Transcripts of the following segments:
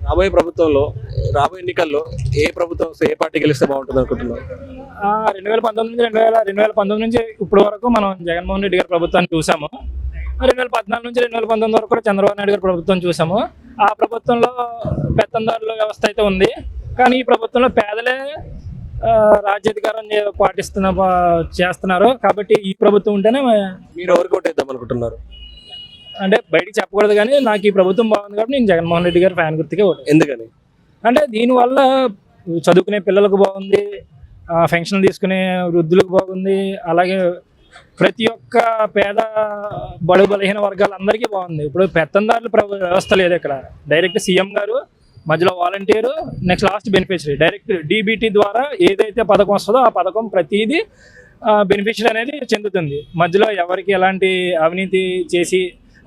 రాబోయే ప్రభుత్వంలో రాబోయే ఎన్నికల్లో ఏ ప్రభుత్వం వస్తే ఏ పార్టీ గెలిస్తే బాగుంటుంది అనుకుంటున్నారు? 2019 నుంచి ఇప్పటి వరకు మనం జగన్మోహన్ రెడ్డి గారి ప్రభుత్వాన్ని చూసాము. 2014 నుంచి 2019 వరకు కూడా చంద్రబాబు నాయుడు గారి ప్రభుత్వం చూసాము. ఆ ప్రభుత్వంలో పెత్తందారుల వ్యవస్థ అయితే ఉంది, కానీ ఈ ప్రభుత్వంలో పేదలే రాజ్యాధికారం చేస్తున్నారు. కాబట్టి ఈ ప్రభుత్వం ఉంటేనే మీరు ఎవరికి ఓటేద్దాం అనుకుంటున్నారు? అంటే బయటికి చెప్పకూడదు, కానీ నాకు ఈ ప్రభుత్వం బాగుంది కాబట్టి నేను జగన్మోహన్ రెడ్డి గారి ఫ్యాన్ గుర్తుకే ఓటు. ఎందుకని? అంటే దీనివల్ల చదువుకునే పిల్లలకు బాగుంది, పెన్షన్ తీసుకునే వృద్ధులకు బాగుంది, అలాగే ప్రతి ఒక్క పేద బడుగు బలహీన వర్గాలందరికీ బాగుంది. ఇప్పుడు పెత్తందారుల వ్యవస్థ లేదు ఇక్కడ. డైరెక్ట్ సీఎం గారు, మధ్యలో volunteer, next last beneficiary, direct DBT ద్వారా ఏదైతే పథకం వస్తుందో ఆ పథకం ప్రతిదీ బెనిఫిషరీ అనేది చెందుతుంది. మధ్యలో ఎవరికి ఎలాంటి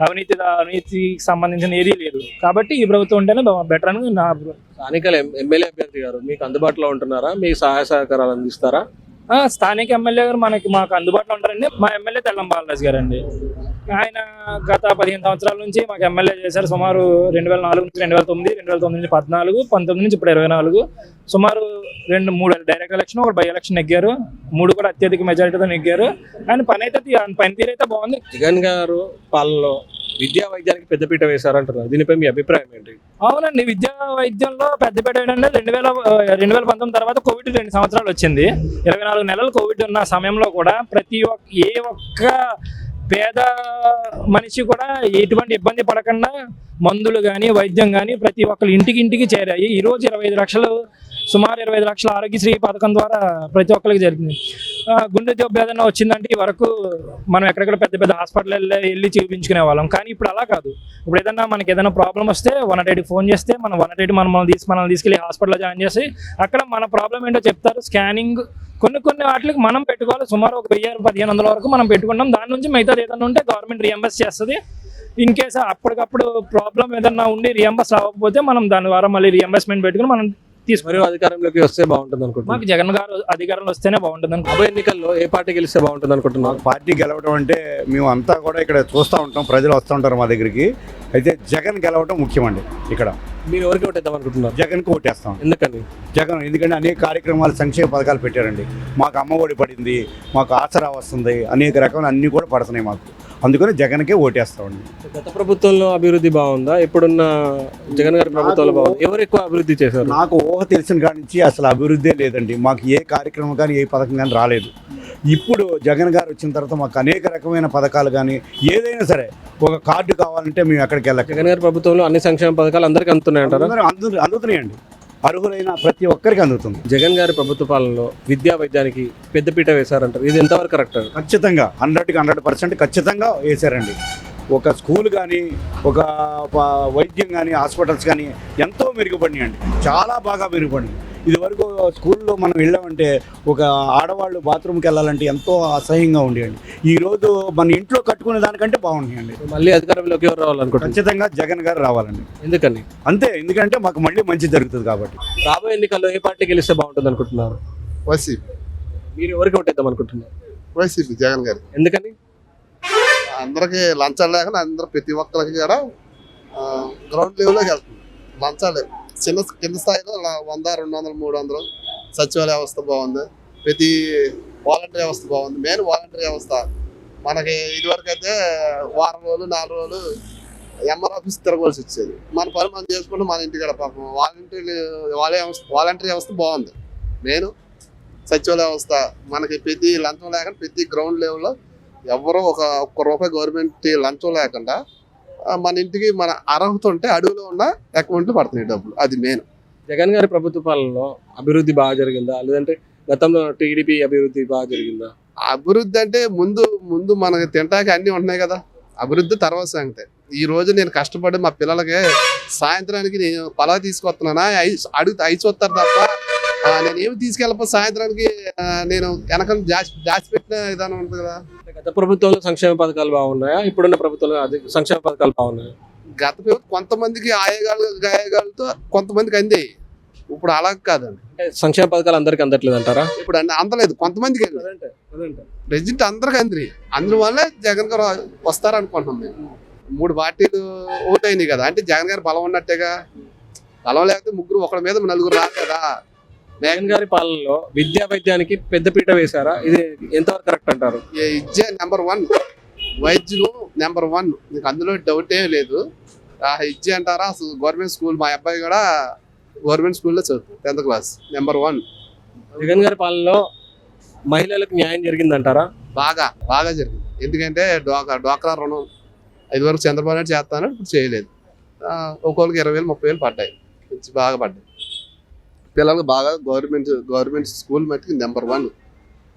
అవినీతికి సంబంధించిన ఏదీ లేదు. కాబట్టి ఈ ప్రభుత్వం ఉంటేనే బెటర్ అని నా స్థానిక ఎమ్మెల్యే అభ్యర్థి గారు మీకు అందుబాటులో ఉంటున్నారా? మీకు సహాయ సహకారాలు అందిస్తారా? స్థానిక ఎమ్మెల్యే గారు మాకు అందుబాటులో ఉంటారండి. మా ఎమ్మెల్యే తెల్లం బాలరాజు గారు అండి. ఆయన గత 15 సంవత్సరాల నుంచి మాకు ఎమ్మెల్యే చేశారు. సుమారు 2004 నుంచి 2009, 2009 నుంచి 14, 19 నుంచి ఇప్పుడు 24, సుమారు 2-3 డైరెక్ట్ ఎలక్షన్, ఒక బై ఎలక్షన్ నెగ్గారు. 3 కూడా అత్యధిక మెజారిటీతో నెగ్గారు. ఆయన పనితీరు అయితే బాగుంది. జగన్ గారు పాలనలో విద్యా వైద్యానికి పెద్దపీట వేశారంటున్నారు, దీనిపై మీ అభిప్రాయం ఏంటి? అవునండి, విద్యా వైద్యంలో పెద్దపీట ఏంటంటే 2019 తర్వాత కోవిడ్ 2 సంవత్సరాలు వచ్చింది. 24 నెలలు కోవిడ్ ఉన్న సమయంలో కూడా ఏ ఒక్క పేద మనిషి కూడా ఎటువంటి ఇబ్బంది పడకుండా మందులు కానీ వైద్యం కానీ ప్రతి ఒక్కరు ఇంటికి చేరాయి. ఈరోజు సుమారు 25 లక్షల ఆరోగ్యశ్రీ పథకం ద్వారా ప్రతి ఒక్కరికి జరిగింది. గుండె జబ్బు ఏదైనా వచ్చిందంటే ఈ వరకు మనం ఎక్కడెక్కడ పెద్ద హాస్పిటల్ వెళ్ళి చూపించుకునే వాళ్ళం, కానీ ఇప్పుడు అలా కాదు. ఇప్పుడు మనకి ఏదైనా ప్రాబ్లం వస్తే 108కి ఫోన్ చేస్తే మనం 108 మనల్ని తీసుకెళ్ళి హాస్పిటల్లో జాయిన్ చేసి అక్కడ మన ప్రాబ్లం ఏంటో చెప్తారు. స్కానింగ్ కొన్ని వాటికి మనం పెట్టుకోవాలి. సుమారు ఒక 1000-1500 వరకు మనం పెట్టుకుంటాం. దాని నుంచి మిగతాది ఏదైనా ఉంటే గవర్నమెంట్ రియంబర్స్ చేస్తుంది. ఇన్ కేసు అప్పటికప్పుడు ప్రాబ్లం ఏదన్నా ఉండి రియంబర్స్ అవ్వకపోతే మనం దాని ద్వారా మళ్ళీ రియంబర్స్మెంట్ పెట్టుకుని మనం తీసుకుని అధికారంలోకి వస్తే బాగుంటుంది అనుకుంటున్నాను. మాకు జగన్ గారు అధికారంలో వస్తేనే బాగుంటుంది. రాబోయే ఎన్నికల్లో ఏ పార్టీ గెలిస్తే బాగుంటుంది అనుకుంటున్నాను? పార్టీ గెలవడం అంటే మేము అంతా కూడా ఇక్కడ చూస్తూ ఉంటాం, ప్రజలు వస్తూ ఉంటారు మా దగ్గరికి. అయితే జగన్ గెలవడం ముఖ్యమండి. ఇక్కడ మీరు ఎవరికి ఓటేద్దాం అనుకుంటున్నారు? జగన్కి ఓటేస్తాం. ఎందుకని? ఎందుకంటే అనేక కార్యక్రమాలు, సంక్షేమ పథకాలు పెట్టారండి. మాకు అమ్మఒడి పడింది, మాకు ఆసరా వస్తుంది, అనేక రకాలు అన్నీ కూడా పడుతున్నాయి మాకు. అందుకని జగన్కే ఓటేస్తామండి. గత ప్రభుత్వంలో అభివృద్ధి బాగుందా? ఇప్పుడున్న జగన్ గారి ప్రభుత్వంలో బాగుంది? ఎవరు ఎక్కువ అభివృద్ధి చేశారు? నాకు ఊహ తెలిసిన కాడి నుంచి అసలు అభివృద్ధే లేదండి. మాకు ఏ కార్యక్రమం కానీ ఏ పథకం కానీ రాలేదు. ఇప్పుడు జగన్ గారు వచ్చిన తర్వాత మాకు అనేక రకమైన పథకాలు కానీ ఏదైనా సరే, ఒక కార్డు కావాలంటే మేము ఎక్కడికి వెళ్ళాలి. జగన్ గారి ప్రభుత్వంలో అన్ని సంక్షేమ పథకాలు అందరికీ అందుతున్నాయంటారా? అందుతున్నాయండి, అర్హులైన ప్రతి ఒక్కరికి అందుతుంది. జగన్ గారి ప్రభుత్వ పాలనలో విద్యా వైద్యానికి పెద్దపీట వేశారంటారు, ఇది ఎంతవరకు కరెక్ట్? ఖచ్చితంగా 100% ఖచ్చితంగా వేశారండి. ఒక స్కూల్ కానీ, ఒక వైద్యం కానీ, హాస్పిటల్స్ కానీ ఎంతో మెరుగుపడినాయండి. చాలా బాగా మెరుగుపడినాయి. ఇదివరకు స్కూల్లో మనం వెళ్ళామంటే ఒక ఆడవాళ్ళు బాత్రూమ్కి వెళ్ళాలంటే ఎంతో అసహ్యంగా ఉండేయండి. ఈరోజు మన ఇంట్లో కట్టుకునే దానికంటే బాగుంటాయండి. మళ్ళీ అధికారంలోకి ఎవరు రావాలనుకుంటున్నారు? ఖచ్చితంగా జగన్ గారు రావాలండి. ఎందుకని? అంతే, ఎందుకంటే మాకు మళ్ళీ మంచి జరుగుతుంది కాబట్టి. రాబోయే ఎన్నికల్లో ఏ పార్టీ గెలిస్తే బాగుంటుంది అనుకుంటున్నారు? వైసీపీ. మీరు ఎవరికి ఓటేద్దాం అనుకుంటున్నారు? వైసీపీ, జగన్ గారు. ఎందుకని? అందరికి లంచాలు లేకుండా అందరూ ప్రతి ఒక్కరికి కూడా గ్రౌండ్ లెవెల్లోకి వెళ్తుంది. లంచాలు కింద స్థాయిలో 100, 200, 300 సచివాలయ వ్యవస్థ బాగుంది. ప్రతి వాలంటీర్ వ్యవస్థ బాగుంది. మెయిన్ వాలంటీర్ వ్యవస్థ మనకి ఇదివరకు అయితే వారం రోజులు 4 రోజులు ఎంఆర్ ఆఫీస్ తిరగవలసి వచ్చేది. మన పని మనం చేసుకుంటే మన ఇంటికాడ పాపం వాలంటీర్ వ్యవస్థ బాగుంది. మెయిన్ సచివాలయ వ్యవస్థ మనకి ప్రతి లంచం లేకుండా ప్రతి గ్రౌండ్ లెవెల్లో ఎవరో ఒక్క రూపాయి గవర్నమెంట్ లంచం లేకుండా మన ఇంటికి మన అర్హత ఉంటే అడుగులో ఉన్న అకౌంట్లు పడుతున్నాయి డబ్బులు. అది మెయిన్. జగన్ గారి ప్రభుత్వ పాలనలో అభివృద్ధి బాగా జరిగిందా, లేదంటే గతంలో టీడీపీ అభివృద్ధి బాగా జరిగిందా? అభివృద్ధి అంటే ముందు మనకి తింటాకి అన్నీ ఉంటున్నాయి కదా, అభివృద్ధి తర్వాత సంగతే. ఈ రోజు నేను కష్టపడి మా పిల్లలకి సాయంత్రానికి నేను పలావ్ తీసుకొస్తున్నానా ఐదు వస్తారు తప్ప నేను ఏమి తీసుకెళ్ళపో సాయంత్రానికి నేను వెనక దాచిపెట్టిన విధానం ఉంటుంది కదా. గత ప్రభుత్వంలో సంక్షేమ పథకాలు బాగున్నాయా, ఇప్పుడున్న ప్రభుత్వంలో సంక్షేమ పథకాలు బాగున్నాయా? గత కొంతమందికి గాయగాళ్ళతో కొంతమందికి అందే, ఇప్పుడు అలా కాదండి. సంక్షేమ పథకాలు అందరికి అందట్లేదు అంటారా? ఇప్పుడు అందలేదు, కొంతమందికి ప్రెసిడెంట్ అందరికి అందరి అందువల్ల జగన్ గారు వస్తారనుకుంటున్నాం మేము. 3 పార్టీలు ఓటైనాయి కదా, అంటే జగన్ గారు బలం ఉన్నట్టేగా. బలం లేకపోతే ముగ్గురు ఒకరి మీద నలుగురు రాదు కదా. జగన్ గారి పాలనలో విద్యా వైద్యానికి పెద్దపీట వేశారా? ఇది ఎంతవరకు కరెక్ట్ అంటారు? ఈ విద్య నెంబర్ 1, వైద్యులు నెంబర్ 1, నీకు అందులో డౌటే లేదు. ఆ విద్య అంటారా అసలు గవర్నమెంట్ స్కూల్, మా అబ్బాయి కూడా గవర్నమెంట్ స్కూల్లో చదువుతుంది 10th క్లాస్, నెంబర్ 1. జగన్ గారి పాలనలో మహిళలకు న్యాయం జరిగిందంటారా? బాగా బాగా జరిగింది. ఎందుకంటే డ్వాక్రా రుణం 5 వరకు చంద్రబాబు నాయుడు చేస్తాను, ఇప్పుడు చేయలేదు. ఒక్కొక్కరికి 20,000 30,000 పడ్డాయి, మంచి బాగా పడ్డాయి. పిల్లలకు బాగా గవర్నమెంట్ స్కూల్ మట్టుకు నెంబర్ 1.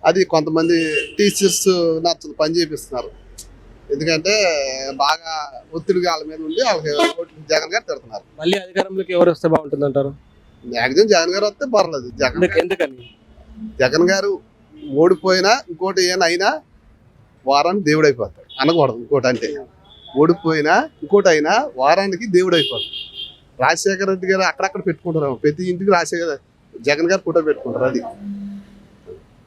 అది కొంతమంది టీచర్స్ నచ్చదు, పని చేపిస్తున్నారు. ఎందుకంటే బాగా ఒత్తిడిగా వాళ్ళ మీద ఉండి వాళ్ళకి జగన్ గారు తిడుతున్నారు. మళ్ళీ అధికారంలోకి ఎవరు వస్తే బాగుంటుంది అంటారు? మ్యాక్సిమం జగన్ గారు వస్తే పర్లేదు. ఎందుకని? జగన్ గారు ఓడిపోయినా ఇంకోటి అయినా వారానికి దేవుడు అయిపోతాడు అనకూడదు. ఇంకోటి అంటే ఓడిపోయినా ఇంకోటి అయినా వారానికి దేవుడు అయిపోతాడు. రాజశేఖర రెడ్డి గారు అక్కడక్కడ పెట్టుకుంటారు, ప్రతి ఇంటికి జగన్ గారు ఫోటో పెట్టుకుంటారు. అది